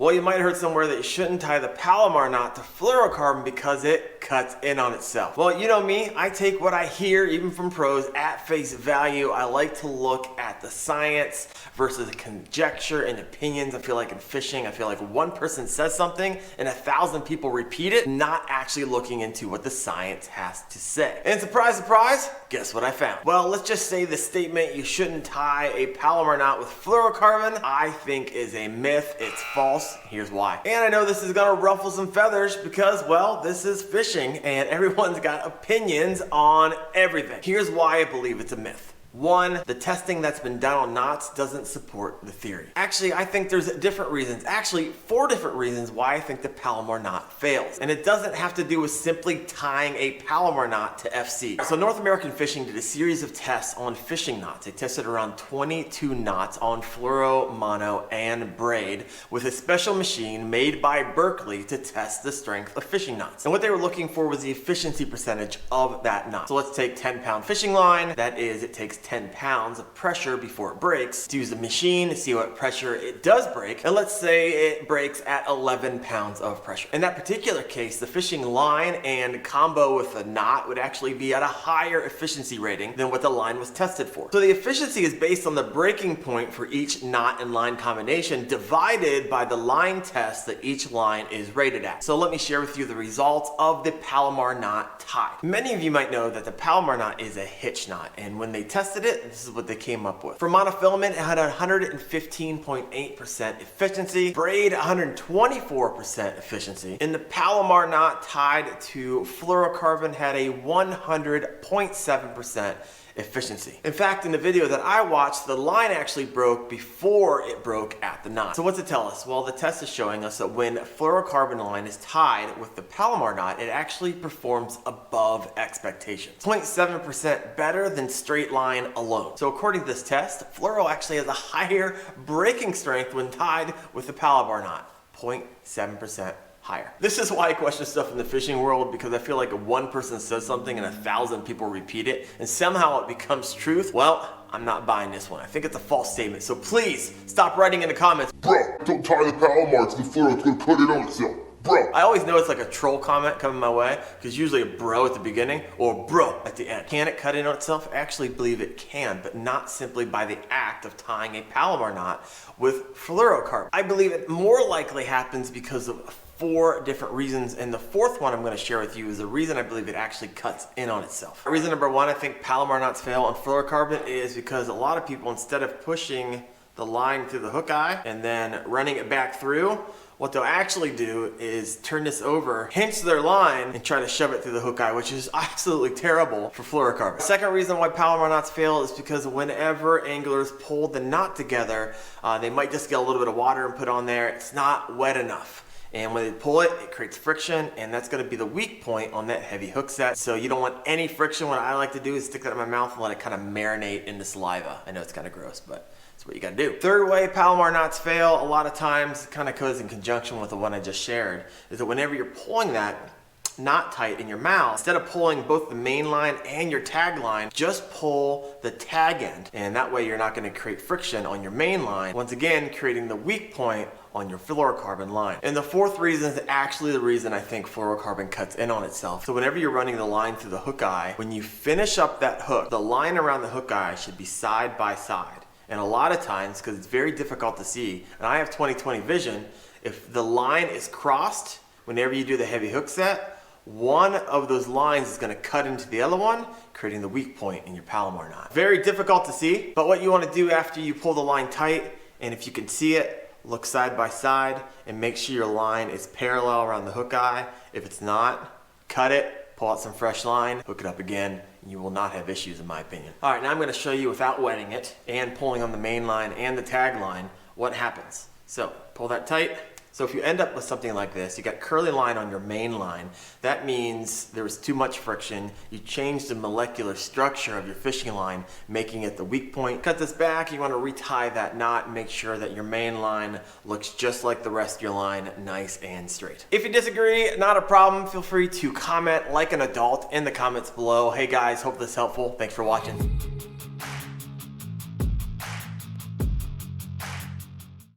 Well, you might have heard somewhere that you shouldn't tie the Palomar knot to fluorocarbon because it cuts in on itself. Well, you know me, I take what I hear, even from pros, at face value. I like to look at the science versus conjecture and opinions. I feel like in fishing, I feel like one person says something and 1,000 people repeat it, not actually looking into what the science has to say. And surprise, surprise, guess what I found? Well, let's just say the statement, you shouldn't tie a Palomar knot with fluorocarbon, I think is a myth. It's false. Here's why. And I know this is gonna ruffle some feathers because, well, this is fishing and everyone's got opinions on everything. Here's why I believe it's a myth. One, the testing that's been done on knots doesn't support the theory. Actually, I think there's different reasons, actually 4 different reasons why I think the Palomar knot fails. And it doesn't have to do with simply tying a Palomar knot to FC. So North American Fishing did a series of tests on fishing knots. They tested around 22 knots on fluoro, mono, and braid with a special machine made by Berkeley to test the strength of fishing knots. And what they were looking for was the efficiency percentage of that knot. So let's take 10-pound fishing line. That is, it takes 10 pounds of pressure before it breaks. To use the machine to see what pressure it does break, and let's say it breaks at 11 pounds of pressure. In that particular case, the fishing line and combo with a knot would actually be at a higher efficiency rating than what the line was tested for. So the efficiency is based on the breaking point for each knot and line combination divided by the line test that each line is rated at. So let me share with you the results of the Palomar knot tie. Many of you might know that the Palomar knot is a hitch knot, and when they tested it, this is what they came up with. For monofilament, it had 115.8% efficiency, braid 124% efficiency, and the Palomar knot tied to fluorocarbon had a 100.7% efficiency. In fact, in the video that I watched, the line actually broke before it broke at the knot. So what's it tell us? Well, the test is showing us that when fluorocarbon line is tied with the Palomar knot, it actually performs above expectations. 0.7% better than straight line alone. So according to this test, fluoro actually has a higher breaking strength when tied with the Palomar knot. 0.7% higher. This is why I question stuff in the fishing world, because I feel like if one person says something and 1,000 people repeat it and somehow it becomes truth, well, I'm not buying this one. I think it's a false statement. So please stop writing in the comments, bro, don't tie the Palomar to the fluoro, it's gonna cut it on itself. Bro. I always know it's like a troll comment coming my way, because usually a bro at the beginning or bro at the end. Can it cut in on itself? I actually believe it can, but not simply by the act of tying a Palomar knot with fluorocarbon. I believe it more likely happens because of 4 different reasons, and the 4th one I'm going to share with you is the reason I believe it actually cuts in on itself. Reason number 1, I think Palomar knots fail on fluorocarbon is because a lot of people, instead of pushing the line through the hook eye and then running it back through, what they'll actually do is turn this over, hinge their line, and try to shove it through the hook eye, which is absolutely terrible for fluorocarbon. The second reason why Palomar knots fail is because whenever anglers pull the knot together, they might just get a little bit of water and put on there. It's not wet enough. And when they pull it, it creates friction, and that's gonna be the weak point on that heavy hook set. So you don't want any friction. What I like to do is stick that in my mouth and let it kind of marinate in the saliva. I know it's kind of gross, but that's what you gotta do. Third way Palomar knots fail, a lot of times, kind of goes in conjunction with the one I just shared, is that whenever you're pulling that knot tight in your mouth, instead of pulling both the main line and your tag line, just pull the tag end. And that way you're not gonna create friction on your main line, once again, creating the weak point on your fluorocarbon line. And the 4th reason is actually the reason I think fluorocarbon cuts in on itself. So whenever you're running the line through the hook eye, when you finish up that hook, the line around the hook eye should be side by side. And a lot of times, because it's very difficult to see, and I have 20/20 vision, if the line is crossed, whenever you do the heavy hook set, one of those lines is going to cut into the other one, creating the weak point in your Palomar knot. Very difficult to see, but what you want to do after you pull the line tight, and if you can see it, look side by side and make sure your line is parallel around the hook eye. If it's not, cut it, pull out some fresh line, hook it up again, and you will not have issues in my opinion. All right, now I'm going to show you without wetting it and pulling on the main line and the tag line what happens. So pull that tight. So if you end up with something like this, you got curly line on your main line, that means there was too much friction. You changed the molecular structure of your fishing line, making it the weak point. Cut this back, you want to retie that knot and make sure that your main line looks just like the rest of your line, nice and straight. If you disagree, not a problem. Feel free to comment like an adult in the comments below. Hey guys, hope this is helpful. Thanks for watching.